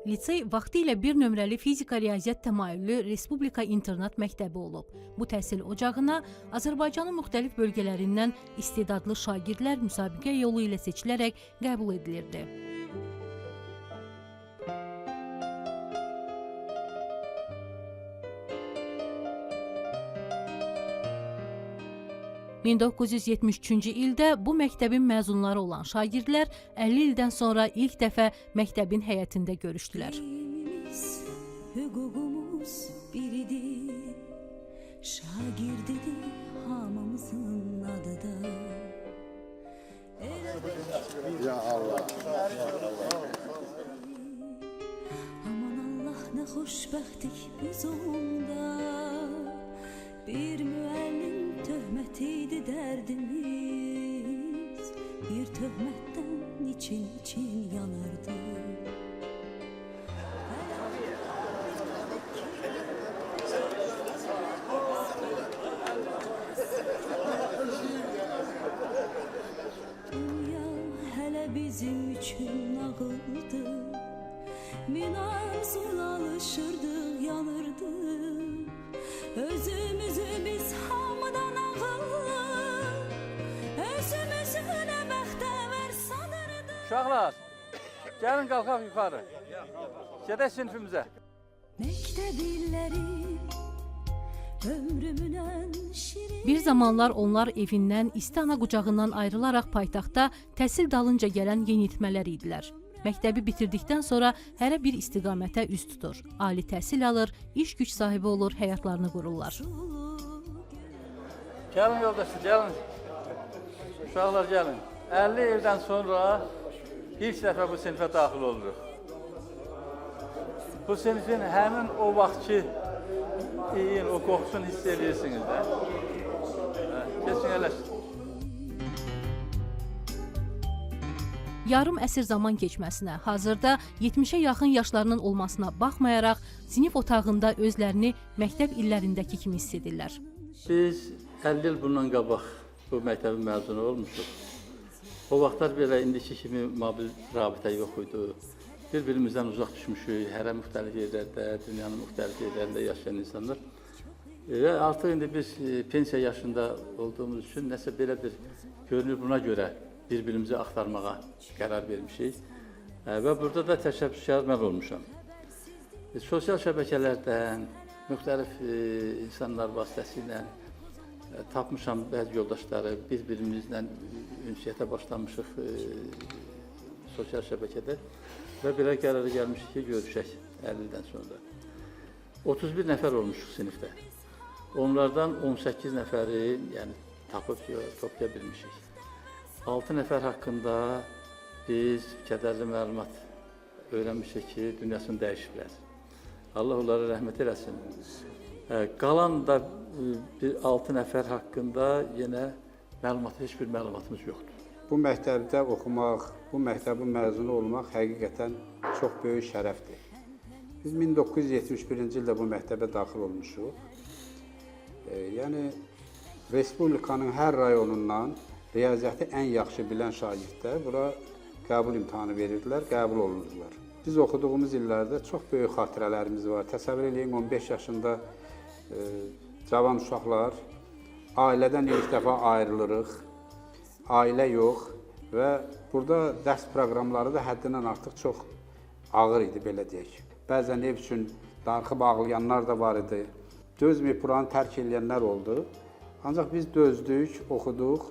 Lisey vaxtilə bir nömrəli fizika riyaziyyat təmayüllü Respublika internat məktəbi olub. Bu təhsil ocağına Azərbaycanın müxtəlif bölgələrindən istedadlı şagirdlər müsabiqə yolu ilə seçilərək qəbul edilirdi. ...1973-cü ildə bu məktəbin məzunları olan şagirdlər 50 ildən sonra ilk dəfə məktəbin həyətində görüşdülər. Hüququmuz biridir, şagirdidir hamımızın adı da. Ya Allah. Aman Allah ne xoşbəxtlik biz onda. Bir müəllim töhmətiydi dərdimiz. Bir töhmətdən için yanardı. Dünya hələ bizim üçün nağıldı. Min arzula alışırdıq, yanırdıq. Özümüzü biz hamıdan ağıllı, özümüzü nə bəxtəvər sanırdıq. Uşaqlar, gəlin qalxaq yuxarı. Gedək sinifimizə. Məktəb illəri ömrümün ən şirin. Bir zamanlar onlar evindən, isti ana qucağından ayrılaraq paytaxtda təhsil dalınca gələn yeniyetmələr idilər. Məktəbi bitirdikdən sonra hərə bir istiqamətə üz tutur. Ali təhsil alır, iş güc sahibi olur, həyatlarını qururlar. Gəlin yoldaşlar, gəlin. Uşaqlar gəlin. 50 ildən sonra ilk dəfə bu sinifə daxil oluruq. Bu sinifin həmin o vaxtki iyin, o qoxusunu hiss edirsiniz də. Keçin eləsin. Yarım əsr zaman keçməsinə, hazırda 70-ə yaxın yaşlarının olmasına baxmayaraq, sinif otağında özlərini məktəb illərindəki kimi hiss edirlər. Biz 50 il bundan qabaq bu məktəbin məzunu olmuşuq. O vaxtlar belə indiki kimi mobil rabitə yox idi. Bir-birimizdən uzaq düşmüşük, hərə müxtəlif yerlərdə, dünyanın müxtəlif yerlərində yaşayan insanlar. Və artıq indi biz pensiya yaşında olduğumuz üçün nəsə belə bir görünür buna görə bir-birimizi axtarmağa qərar vermişik. Və burada da təşəbbüskar mən olmuşam. Sosial şəbəkələrdən, müxtəlif insanlar vasitəsilə tapmışam bəzi yoldaşları, bir-birimizlə ünsiyyətə başlamışıq sosial şəbəkədə və belə qərara gəlmişik ki, görüşək 50 ildən sonra. 31 nəfər olmuşuq sinifdə. Onlardan 18 nəfəri yəni, tapıb toplaya bilmişik. 6 nəfər haqqında biz kədərli məlumat öyrənmişik ki, dünyasını dəyişiblər. Allah onlara rəhmət eləsin. Qalan da 6 nəfər haqqında yenə heç bir məlumatımız yoxdur. Bu məktəbdə oxumaq, bu məktəbin məzunu olmaq həqiqətən çox böyük şərəfdir. Biz 1971-ci ildə bu məktəbə daxil olmuşuq. Yəni, Respublikanın hər rayonundan riyaziyyatı ən yaxşı bilən şagirdlər bura qəbul imtahanı verirdilər, qəbul olunurdular. Biz oxuduğumuz illərdə çox böyük xatirələrimiz var. Təsəvvür edin, 15 yaşında cavan uşaqlar, ailədən ilk dəfə ayrılırıq, ailə yox və burada dərs proqramları da həddindən artıq çox ağır idi, belə deyək. Bəzən ev üçün darxıb ağlayanlar da var idi. Dözməyib buranı tərk edənlər oldu. Ancaq biz dözdük, oxuduq.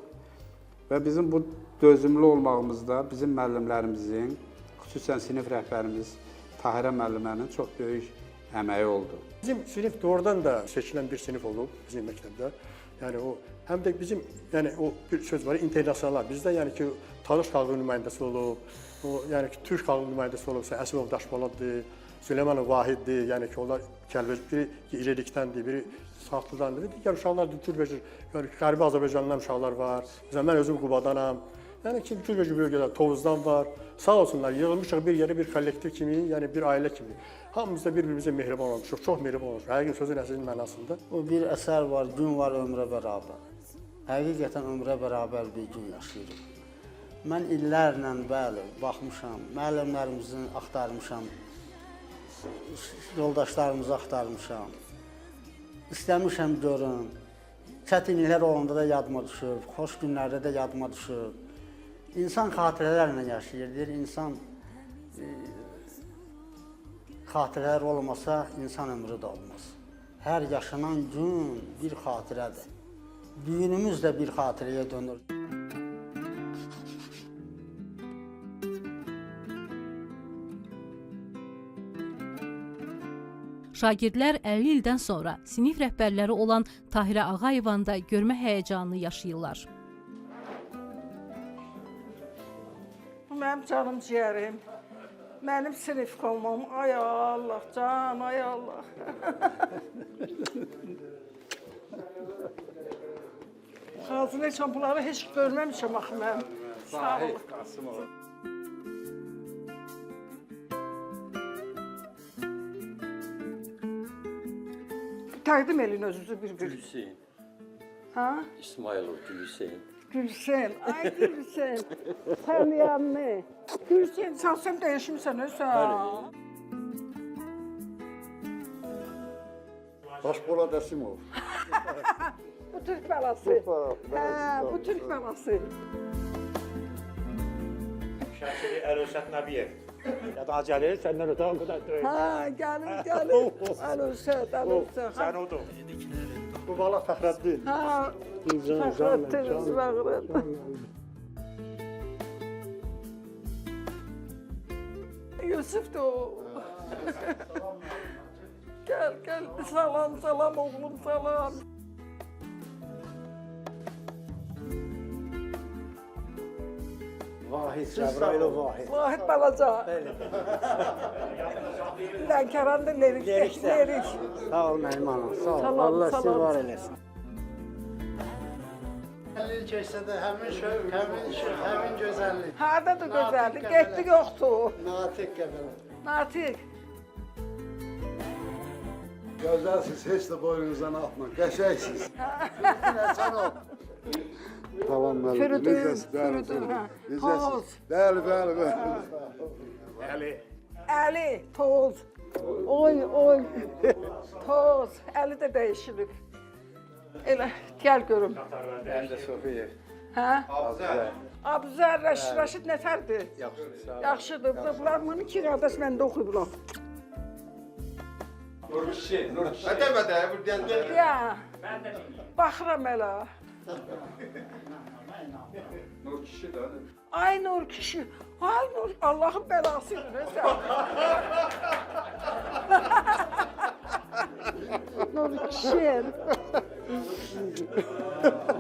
Və bizim bu dözümlü olmağımızda bizim müəllimlərimizin, xüsusən sinif rəhbərimiz Tahirə müəllimənin çox böyük əməyi oldu. Bizim sinif doğrudan da seçilən bir sinif olub bizim məktəbdə. Yəni o həm də bizim yəni o bir söz var, internasionallar. Bizdə yəni ki Talış xalqı nümayəndəsi olub, o yəni ki Türk xalqı nümayəndəsi olubsa Əsmov Daşpoladdır, Süleymanov Vahiddir, yəni ki onlar biri İlədikdəndir, biri Saxlıdandır. Digər uşaqlar da cürbəcür, yəni Qərbi Azərbaycandan uşaqlar var. Məsələn, mən özüm Qubadanam. Yəni ki, cürbəcür bölgələr, Tovuzdan var. Sağ olsunlar, yığılmışıq bir yerə, bir kollektiv kimi, yəni bir ailə kimi. Hamımız da bir-birimizə mehriban olmuşuq, çox mehriban olmuşuq. Həqiqətən sözün əsl mənasında. O bir əsər var, gün var ömrə bərabər. Həqiqətən ömrə bərabər bir gün yaşayırıq. Mən illərlə, bəli, baxmışam, müəllimlərimizi axtarmışam. yoldaşlarımızı axtarmışam. İstəmişəm görüm. Çətinliklər olanda da yadıma düşüb, xoş günlərdə də yadıma düşüb. İnsan xatirələrlə yaşayır. Deyir, insan xatirələr olmasa insan ömrü də olmaz. Hər yaşanan gün bir xatirədir. Düyünümüz də bir xatirəyə dönür. Şagirdlər 50 ildən sonra sinif rəhbərləri olan Tahirə Ağayevanda görmə həyəcanını yaşayırlar. Bu mənim canım ciyərim. Mənim sinif olmam. Ay Allah, can, ay Allah. Xazine çampuları heç görməmişəm axı mən. Sağ ol. Təqdim elin özünüzü bir-bir. Gülhüseyin. Ha? İsmailov Gülhüseyin. Gülsen, ay Gülsen. Tanıyanlı. Gülsen, sen değişmişsin Hüseyin. Başpolat Əsimov. Bu Türk balası. Ha, bu Türk balası. Şəkili Əlövsət Nəbiyev. Yadına gəlir, səndən ötə o qədər döyür. Ha, gəlir. Əlövsət. Sən odur. Bu bala Fəxrəddin. Ha, Fəxrəddin Zıvağırın. Yusuf da o. Gel, salam oğlum, salam. Vahid, Cəbrailov Vahid. Vahid balaca. Lənkəran da lerik. Sağ ol mənim anam, sağ ol. Salam, Allah sizi salam. var eləsin. 50 il keçsə də həmin şövq, həmin gözəllik. Hardadır gözəllik? Getdik yoxdur. Natiq qədər. Natiq. Gözəlsiniz, heç də boynunuzdan atma, qəşəngsiniz. Sən ol. Salam müəllim, Fürüdün, necəsiz? ha. Necəsiz? Bəli. Əli, toz. Oy. Toz. Əli də dəyişilib. Elə, gəl görüm. Mən də Sofiyev. Hə? Abzər, Rəşid nətərdir? Yaxşıdır. Bunlar bunu iki qardaş məndə oxuyublar. Ya, baxıram elə. Nur kişi də. Ay Nur kişi, ay Nur, Allahın belasıdır sən. Nur kişi.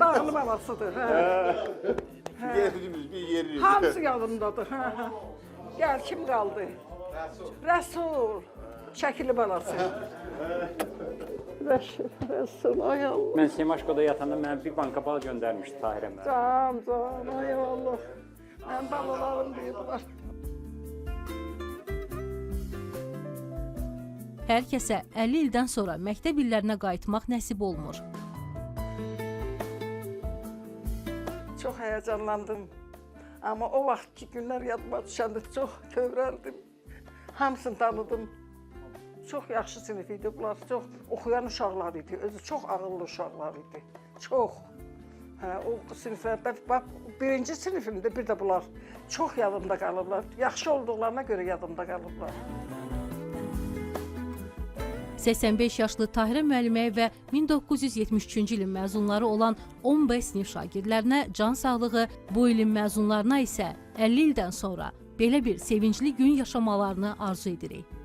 Dağlı belasıdır. Yerimiz bir yerimiz. Hamısı yadımdadır. Gəl, kim qaldı? Rəsul. Şəkili balası. Rəsul, ay Allah. Mən Semaşkoda yatanda mənə bir banka bal göndərmişdi Tahirə mənə. Can, ay Allah. Mən balalarım deyiblər. Hər kəsə 50 ildən sonra məktəb illərinə qayıtmaq nəsib olmur. Çox həyəcanlandım. Amma o vaxtki günlər yadıma düşəndə çox kövrəldim. Hamısını tanıdım. Çox yaxşı sinif idi bunlar, çox oxuyan uşaqlar idi, özü çox ağıllı uşaqlar idi, çox. O siniflərdə, bax, birinci sinifimdə bir də bunlar çox yadımda qalırlar, yaxşı olduqlarına görə yadımda qalırlar. 85 yaşlı Tahirə müəlliməyə və 1973-cü ilin məzunları olan 10B sinif şagirdlərinə can sağlığı, bu ilin məzunlarına isə 50 ildən sonra belə bir sevincli gün yaşamalarını arzu edirik.